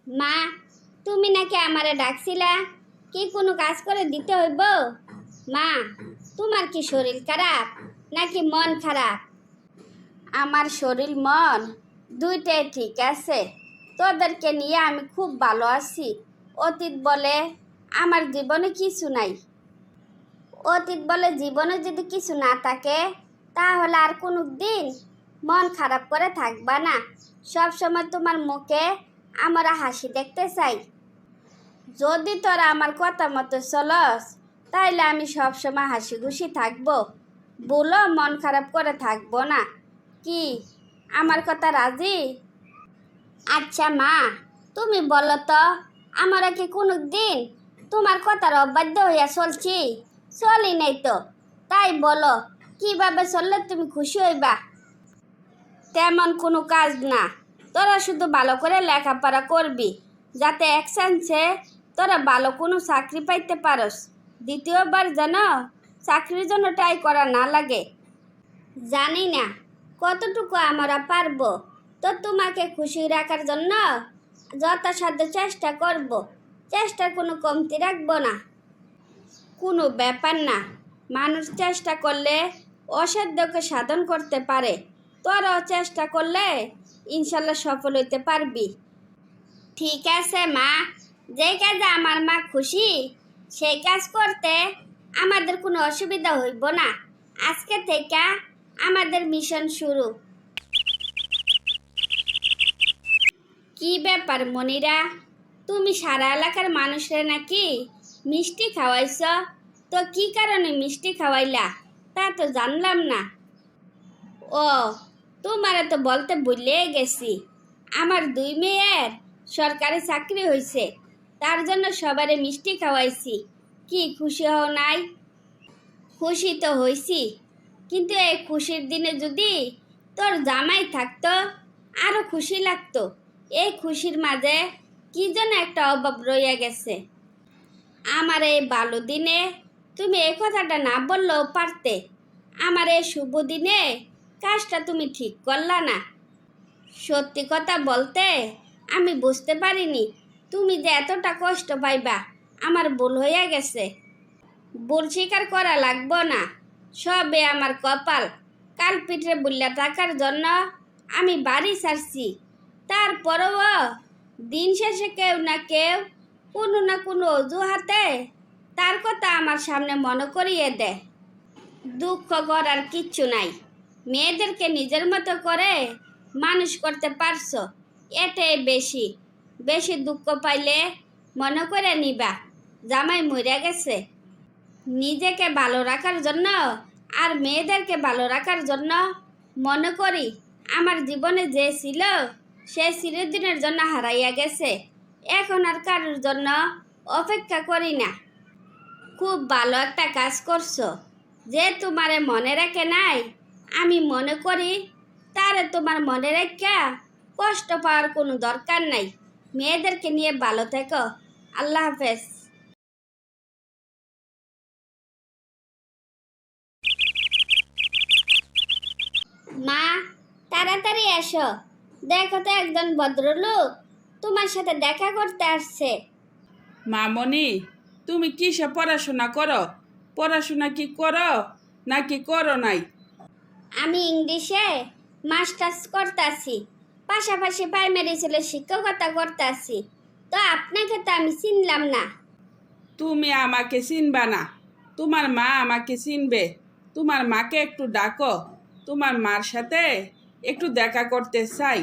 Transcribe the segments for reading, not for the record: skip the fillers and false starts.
মা, তুমি নাকি আমারে ডাকছিলা? কি কোনো কাজ করে দিতে হইব? মা, তোমার কি শরীর খারাপ নাকি মন খারাপ? আমার শরীর মন দুইটাই ঠিক আছে। তোদেরকে নিয়ে আমি খুব ভালো আছি। অতীত বলে আমার জীবনে কিছু নাই। অতীত বলে জীবনে যদি কিছু না থাকে, তাহলে আর কোনো দিন মন খারাপ করে থাকবা না। সব সময় তোমার মুখে আমরা হাসি দেখতে চাই। যদি তোরা আমার কথা মতো চলস, তাইলে আমি সব সময় হাসি খুশি থাকবো। বলো, মন খারাপ করে থাকবো না। কি আমার কথা রাজি? আচ্ছা মা, তুমি বলো তো, আমরা কি কোনো দিন তোমার কথার অবাধ্য হইয়া চলছি? চলি নাই তো। তাই বলো, কিভাবে চললে তুমি খুশি হইবা? তেমন কোনো কাজ না। তোরা শুধু ভালো করে লেখাপড়া করবি, যাতে এক চান্সে তোরা ভালো কোনো চাকরি পাইতে পারস। দ্বিতীয়বার যেন চাকরির জন্য ট্রাই করা না লাগে। জানি না কতটুকু আমরা পারবো, তো তোমাকে খুশি রাখার জন্য যথাসাধ্য চেষ্টা করব। চেষ্টার কোনো কমতি রাখবো না। কোনো ব্যাপার না, মানুষ চেষ্টা করলে অসাধ্যকে সাধন করতে পারে। তোরাও চেষ্টা করলে ইনশাল্লাহ সফল হইতে পারবি। ঠিক আছে মা, যে কাজে আমার মা খুশি সেই কাজ করতে আমাদের কোনো অসুবিধা হইব না। আজকে থেকে আমাদের মিশন শুরু। কি ব্যাপার মনিরা, তুমি সারা এলাকার মানুষরা নাকি মিষ্টি খাওয়াইছ? তো কি কারণে মিষ্টি খাওয়াইলা তা তো জানলাম না। ও, তোমারে তো বলতে ভুলে গেছি, আমার 2 মেয়ের সরকারি চাকরি হয়েছে, তার জন্য সবারে মিষ্টি খাওয়াইছি। কি খুশি হও নাই? খুশি তো হইছি, কিন্তু এই খুশির দিনে যদি তোর জামাই থাকতো আরো খুশি লাগতো। এই খুশির মাঝে কি যেন একটা অভাব রইয়া গেছে। আমার এই ভালো দিনে তুমি এই কথাটা না বললেও পারতে। আমার এই শুভ দিনে কাজটা তুমি ঠিক করলা না। সত্যি কথা বলতে আমি বুঝতে পারিনি তুমি যে এতটা কষ্ট পাইবা। আমার ভুল হইয়া গেছে। ভুল স্বীকার করা লাগবো না, সবে আমার কপাল। কাল পিঠে বুল্লা থাকার জন্য আমি বাড়ি ছাড়ছি। তারপরও দিন শেষে কেউ না কেউ কোনো না কোনো অজুহাতে তার কথা আমার সামনে মনে করিয়ে দেয়। দুঃখ করার কিচ্ছু নাই। মেয়েদেরকে নিজের মতো করে মানুষ করতে পারছো, এটাই বেশি। বেশি দুঃখ পাইলে মনে করে নিবা জামাই মরে গেছে। নিজেকে ভালো রাখার জন্য আর মেয়েদেরকে ভালো রাখার জন্য মনে করি আমার জীবনে যে ছিল সে চিরদিনের জন্য হারাইয়া গেছে। এখন আর কারোর জন্য অপেক্ষা করি না। খুব ভালো একটা কাজ করছো। যে তোমারে মনে রাখে নাই, আমি মনে করি তারে তোমার মনে রাখা কষ্ট পাওয়ার কোনো দরকার নাই। মেয়েদেরকে নিয়ে ভালো থেকো। আল্লাহ হাফেজ। মা, তাড়াতাড়ি এসো। দেখো তো, একজন ভদ্রলোক তোমার সাথে দেখা করতে আসছে। মামনি, তুমি কিসে পড়াশোনা করো? পড়াশোনা কি করো নাকি করো নাই? আমি ইংলিশে মাস্টার্স করতেছি, পাশাপাশি প্রাইমারি স্কুলের শিক্ষকতা করতেছি। তো আপনাকে তো আমি চিনলাম না। তুমি আমাকে চিনবা না, তোমার মা আমাকে চিনবে। তোমার মাকে একটু ডাকো, তোমার মার সাথে একটু দেখা করতে চাই।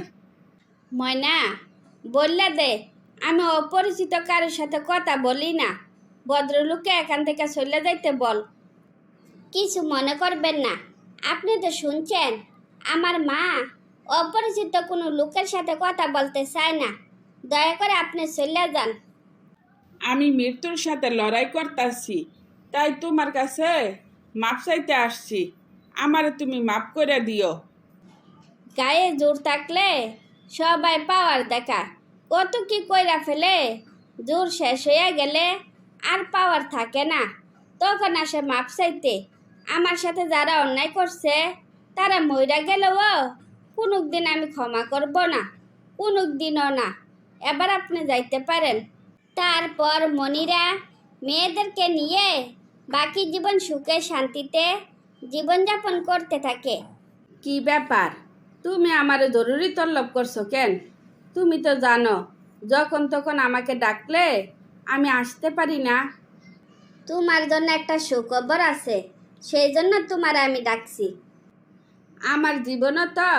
ময়না, বললে দে, আমি অপরিচিত কারোর সাথে কথা বলি না। ভদ্রলোককে এখান থেকে চলে যাইতে বল। কিছু মনে করবেন না। আপনি তো শুনছেন, আমার মা অপরিচিত কোনো লোকের সাথে কথা বলতে চায় না। দয়া করে আপনি চলে যান। আমি মৃত্যুর সাথে লড়াই করতেছি, তাই তোমার কাছে মাপ চাইতে আসছি। আমারে তুমি মাপ করে দিও। গায়ে জোর থাকলে সবাই পাওয়ার দেখা। কত কি কইরা ফেলে, জোর শেষ হইয়া গেলে আর পাওয়ার থাকে না। তখন আসে মাপ চাইতে। আমার সাথে যারা অন্যায় করছে তারা মইরা গেলেও কোনো দিন আমি ক্ষমা করব না, কোনো দিনও না। এবার আপনি যাইতে পারেন। তারপর মনিরা মেয়েদেরকে নিয়ে বাকি জীবন সুখে শান্তিতে জীবনযাপন করতে থাকে। কি ব্যাপার, তুমি আমারে জরুরি তলব করছো কেন? তুমি তো জানো যখন তখন আমাকে ডাকলে আমি আসতে পারি না। তোমার জন্য একটা সুখবর আছে, সেই জন্য তোমার আমি ডাকছি। আমার জীবনে তো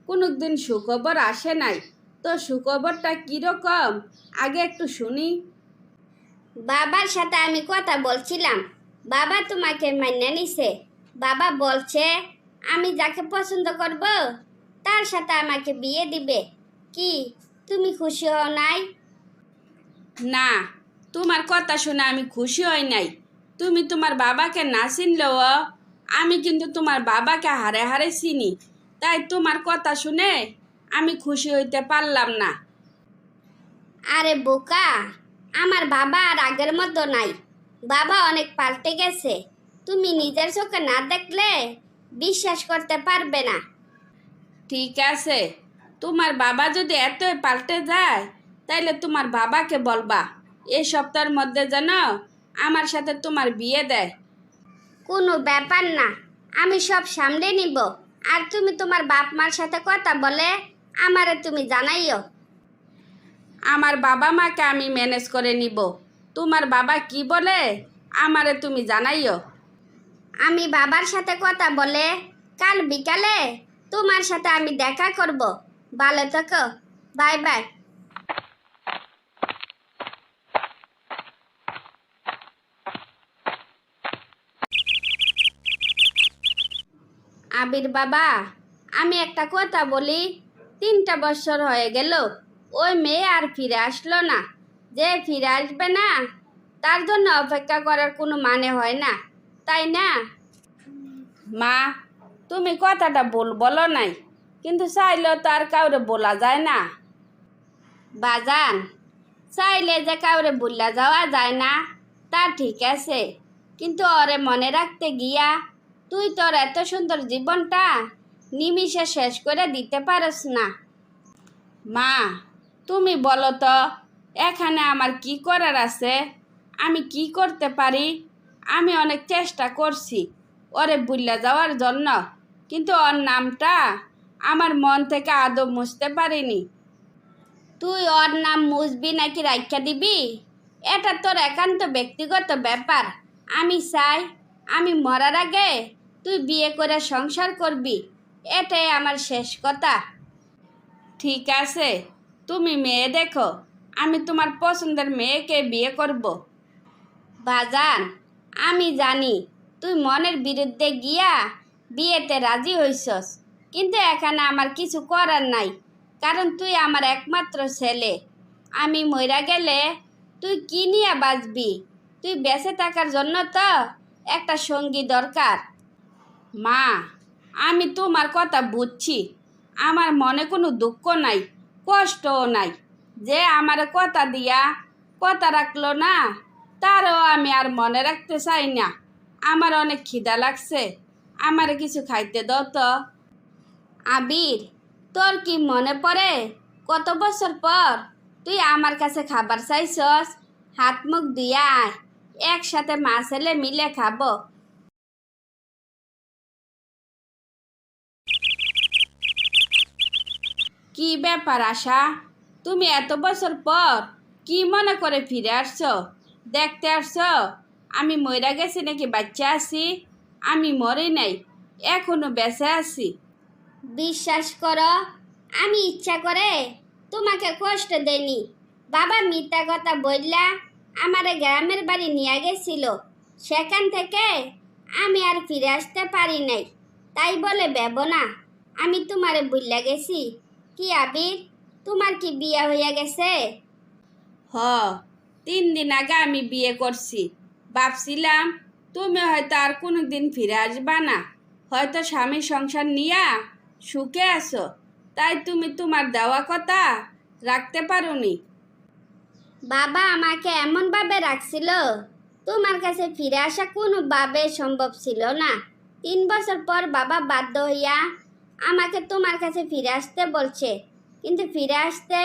কোনোদিন সুখবর আসে নাই, তো সুখবরটা কীরকম আগে একটু শুনি। বাবার সাথে আমি কথা বলছিলাম, বাবা তোমাকে মান্য নিছে। বাবা বলছে আমি যাকে পছন্দ করব তার সাথে আমাকে বিয়ে দিবে। কি তুমি খুশি হও নাই? না, তোমার কথা শুনে আমি খুশি হই নাই। তুমি তোমার বাবাকে না চিনলেও আমি কিন্তু তোমার বাবাকে হারে হারে চিনি, তাই তোমার কথা শুনে আমি খুশি হইতে পারলাম না। আরে বোকা, আমার বাবা আর আগের মতো নাই। বাবা অনেক পাল্টে গেছে, তুমি নিজের চোখে না দেখলে বিশ্বাস করতে পারবে না। ঠিক আছে, তোমার বাবা যদি এতই পাল্টে যায় তাইলে তোমার বাবাকে বলবা এই সপ্তাহের মধ্যে যেন আমার সাথে তোমার বিয়ে দেয়। কোনো ব্যাপার না, আমি সব সামলে নিব। আর তুমি তোমার বাপ মার সাথে কথা বলে আমারে তুমি জানাইও। আমার বাবা মাকে আমি ম্যানেজ করে নিব, তোমার বাবা কি বলে আমারে তুমি জানাইও। আমি বাবার সাথে কথা বলে কাল বিকালে তোমার সাথে আমি দেখা করব। ভালো থেকো, বাই বাই। আবির বাবা, আমি একটা কথা বলি, 3টা বছর হয়ে গেল ওই মেয়ে আর ফিরে আসলো না। যে ফিরে আসবে না তার জন্য অপেক্ষা করার কোনো মানে হয় না, তাই না? মা, তুমি কথাটা বলো নাই, কিন্তু চাইলেও তো আর কাউরে বলা যায় না। বাজান, চাইলে যে কাউরে ভুলা যাওয়া যায় না তা ঠিক আছে, কিন্তু ওরে মনে রাখতে গিয়া তুই তোর এত সুন্দর জীবনটা নিমিষে শেষ করে দিতে পারস না। মা, তুমি বলো তো এখানে আমার কি করার আছে? আমি কি করতে পারি? আমি অনেক চেষ্টা করছি ওরে ভুলে যাওয়ার জন্য, কিন্তু ওর নামটা আমার মন থেকে আদৌ মুছতে পারিনি। তুই ওর নাম মুছবি নাকি রাইখা দিবি এটা তোর একান্ত ব্যক্তিগত ব্যাপার। আমি চাই আমি মরার আগে তুই বিয়ে করে সংসার করবি, এটাই আমার শেষ কথা। ঠিক আছে, তুমি মেয়ে দেখো, আমি তোমার পছন্দের মেয়েকে বিয়ে করব। বাজান, আমি জানি তুই মনের বিরুদ্ধে গিয়া বিয়েতে রাজি হইছস, কিন্তু এখানে আমার কিছু করার নাই, কারণ তুই আমার একমাত্র ছেলে। আমি মইরা গেলে তুই কি নিয়ে বাঁচবি? তুই বেঁচে থাকার জন্য তো একটা সঙ্গী দরকার। মা, আমি তোমার কথা বুঝছি, আমার মনে কোনো দুঃখ নাই, কষ্টও নাই। যে আমার কথা দিয়া কথা রাখলো না তারও আমি আর মনে রাখতে চাই না। আমার অনেক খিদা লাগছে, আমার কিছু খাইতে দাও তো। আবির, তোর কি মনে পড়ে কত বছর পর তুই আমার কাছে খাবার চাইছস? হাত মুখ ধুইয়া আয়, একসাথে মা ছেলে মিলে খাবো। কি ব্যাপার আশা, তুমি এত বছর পর কি মনে করে ফিরে আসছো? দেখতে আসছো আমি মইরা গেছি নাকি বাচ্চা আছি? আমি মরি নাই, এখনো বেঁচে আছি। বিশ্বাস করো, আমি ইচ্ছা করে তোমাকে কষ্ট দেইনি। বাবা মিথ্যা কথা বললা আমারে গ্রামের বাড়ি নিয়ে গেছিল, সেখান থেকে আমি আর ফিরে আসতে পারি নাই। তাই বলে ভেবো না আমি তোমারে ভুইলা গেছি। কি আবির, তোমার কি বিয়ে হইয়া গেছে? হ, 3 দিন আগে আমি বিয়ে করছি। ভাবছিলাম তুমি হয়তো আর কোনো দিন ফিরে আসবা না, হয়তো স্বামী সংসার নিয়া সুখে আছো, তাই তুমি তোমার দেওয়া কথা রাখতে পারোনি। বাবা আমাকে এমনভাবে রাখছিল তোমার কাছে ফিরে আসা কোনোভাবে সম্ভব ছিল না। 3 বছর পর বাবা বাধ্য হইয়া আমাকে তোমার কাছে ফিরে আসতে বলছে, কিন্তু ফিরে আসতে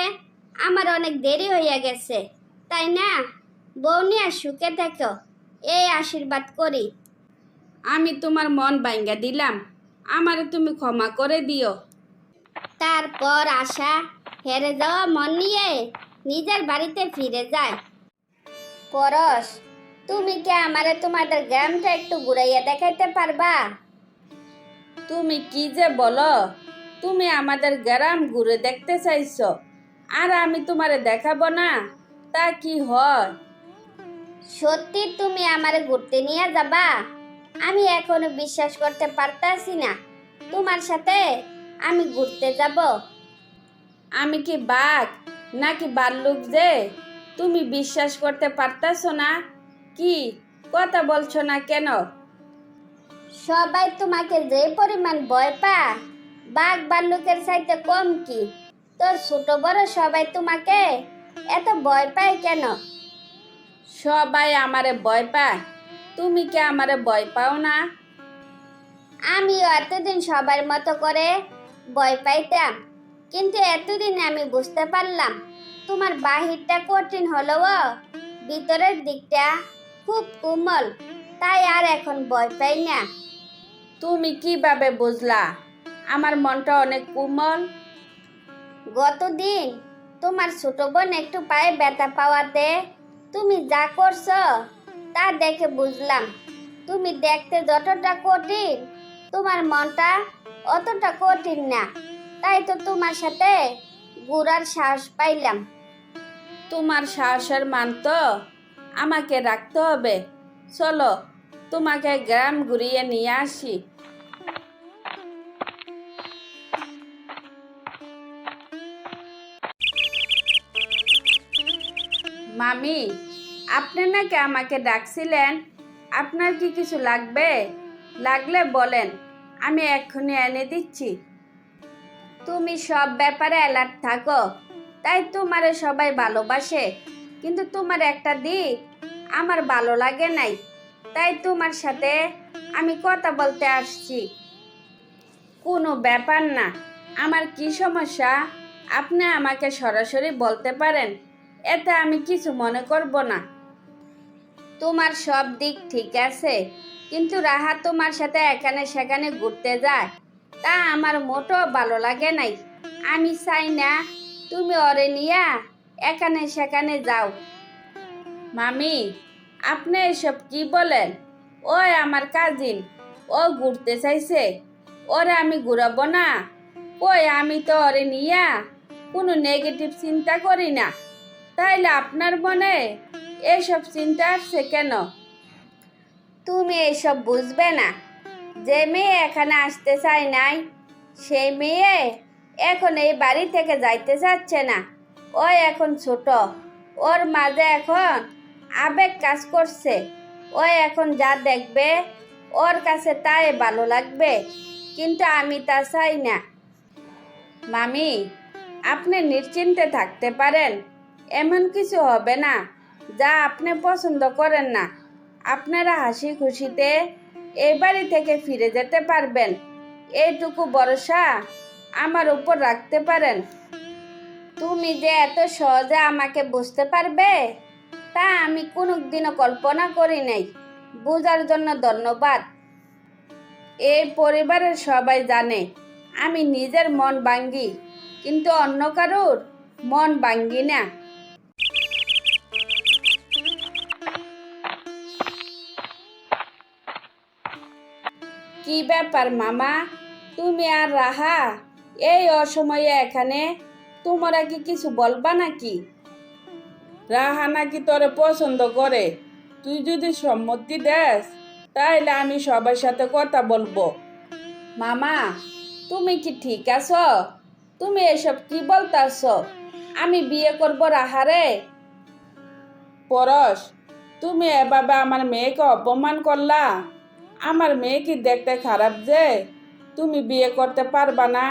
আমার অনেক দেরি হইয়া গেছে, তাই না? বউ নিয়ে সুখে থেকো, এই আশীর্বাদ করি। আমি তোমার মন ভাঙ্গা দিলাম, আমারে তুমি ক্ষমা করে দিও। তারপর আশা হেরে যাওয়া মন নিয়ে নিজের বাড়িতে ফিরে যায়। পরশ, তুমি কি আমারে তোমাদের গ্রামটা একটু ঘুরাইয়া দেখাইতে পারবা? তুমি কি যে বলো, তুমি আমাদের গ্রাম ঘুরে দেখতে চাইছো আর আমি তোমারে দেখাবো না? তা কি হয়? সত্যি তুমি আমারে ঘুরতে নিয়ে যাবা? আমি এখনো বিশ্বাস করতে পারতাছি না তোমার সাথে আমি ঘুরতে যাব। আমি কি বাঘ নাকি ভাল্লুক যে তুমি বিশ্বাস করতে পারতাছো না? কি কথা বলছো না কেন? সবাই তোমাকে যে পরিমাণ ভয় পায়, বাঘ ভাল্লুকের চাইতে কম কি? তোর ছোট বড় সবাই তোমাকে এত ভয় পায় কেন? সবাই আমারে ভয় পায়, তুমি কি আমারে ভয় পাও না? আমিও এতদিন সবার মতো করে ভয় পাইতাম, কিন্তু এতদিন আমি বুঝতে পারলাম তোমার বাহিরটা কঠিন হলেও ভিতরের দিকটা খুব কোমল, তাই আর এখন ভয় পাই না। তুমি কিভাবে বুঝলা আমার মনটা অনেক কোমল? গতদিন তোমার ছোট বোন একটু পায়ে ব্যথা পাওয়াতে তুমি যা করছো তা দেখে বুঝলাম তুমি দেখতে যতটা কঠিন তোমার মনটা অতটা কঠিন না, তাই তো তোমার সাথে ঘোরার সাহস পাইলাম। তোমার সাহসের মান তো আমাকে রাখতে হবে। চলো তোমাকে গ্রাম ঘুরিয়ে নিয়ে আসি। মামি, আপনি নাকি আমাকে ডাকছিলেন? আপনার কি কিছু লাগবে? লাগলে বলেন, আমি এক্ষুনি এনে দিচ্ছি। তুমি সব ব্যাপারে অ্যালার্ট থাকো, তাই তোমারে সবাই ভালোবাসে। কিন্তু তোমার একটা দিক আমার ভালো লাগে নাই, তাই তোমার সাথে আমি কথা বলতে আসছি। কোনো ব্যাপার না, আমার কি সমস্যা আপনি আমাকে সরাসরি বলতে পারেন, এতে আমি কিছু মনে করব না। তোমার সব দিক ঠিক আছে, কিন্তু রাহা তোমার সাথে এখানে সেখানে ঘুরতে যায়, তা আমার মোটেও ভালো লাগে নাই। আমি চাই না তুমি ওরে নিয়া এখানে সেখানে যাও। মামি, আপনি এসব কি বলেন? ওই আমার কাজিন, ও ঘুরতে চাইছে, ওরে আমি ঘুরাবো না? কই, আমি তো ওরে নিয়া কোনো নেগেটিভ চিন্তা করি না, তাইলে আপনার মনে এসব চিন্তা আসছে কেন? তুমি এসব বুঝবে না। যে মেয়ে এখানে আসতে চায় নাই, সেই মেয়ে এখন এই বাড়ি থেকে যাইতে চাচ্ছে না। ও এখন ছোট, ওর মাঝে এখন আবেগ কাজ করছে। ও এখন যা দেখবে ওর কাছে তাই ভালো লাগবে, কিন্তু আমি তা চাই না। মামি, আপনি নিশ্চিন্তে থাকতে পারেন, এমন কিছু হবে না যা আপনি পছন্দ করেন না। আপনারা হাসি খুশিতে এই বাড়ি থেকে ফিরে যেতে পারবেন, এইটুকু ভরসা আমার উপর রাখতে পারেন। তুমি যে এত সহজে আমাকে বুঝতে পারবে তা আমি কোনোদিনও কল্পনা করি নাই। বোঝার জন্য ধন্যবাদ। এই পরিবারের সবাই জানে আমি নিজের মন ভাঙ্গি, কিন্তু অন্য কারোর মন ভাঙ্গি না। কি ব্যাপার মামা, তুমি আর রাহা এই অসময়ে এখানে? তোমরা কি কিছু বলবা নাকি? রাহা নাকি তোরে পছন্দ করে, তুই যদি সম্মতি দেস তাইলে আমি সবার সাথে কথা বলবো। মামা, তুমি কি ঠিক আছো? তুমি এসব কি বলতাছ? আমি বিয়ে করব রাহারে? পরশ, তুমি এভাবে আমার মেয়েকে অপমান করলা। আমার মেয়ে কি দেখতে খারাপ যে তুমি বিয়ে করতে পারবা না?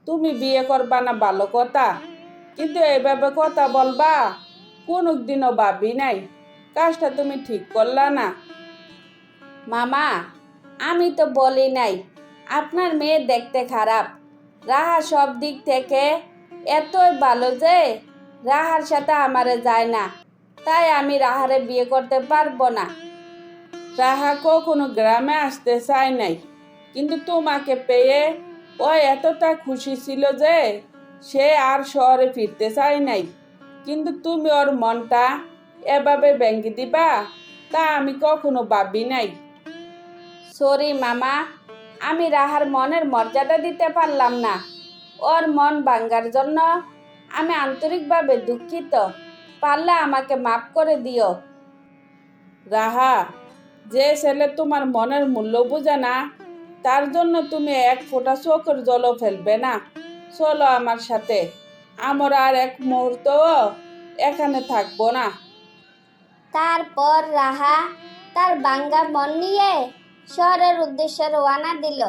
তুমি বিয়ে করবা না ভালো কথা, কিন্তু এভাবে কথা বলবা কোনোদিনও ভাবি নাই। কাজটা তুমি ঠিক করলা না। মামা, আমি তো বলি নাই আপনার মেয়ে দেখতে খারাপ। রাহা সব দিক থেকে এতই ভালো যে রাহার সাথে আমারে যায় না, তাই আমি রাহারে বিয়ে করতে পারবো না। রাহা কখনো গ্রামে আসতে চায় নাই, কিন্তু তোমাকে পেয়ে ও এতটা খুশি ছিল যে সে আর শহরে ফিরতে চায় নাই। কিন্তু তুমি ওর মনটা এভাবে ভেঙে দিবা তা আমি কখনো ভাবি নাই। সরি মামা, আমি রাহার মনের মর্যাদা দিতে পারলাম না। ওর মন ভাঙ্গার জন্য আমি আন্তরিকভাবে দুঃখিত। পারলে আমাকে মাফ করে দিও। রাহা, যে ছেলে তোমার মনের মূল্য বোঝে না তার জন্য তুমি এক ফোঁটা চোখের জলও ফেলবে না। চলো আমার সাথে, আমরা আর এক মুহূর্তও এখানে থাকবো না। তারপর রাহা তার ভাঙ্গা মন নিয়ে শহরের উদ্দেশ্যে রওনা দিল।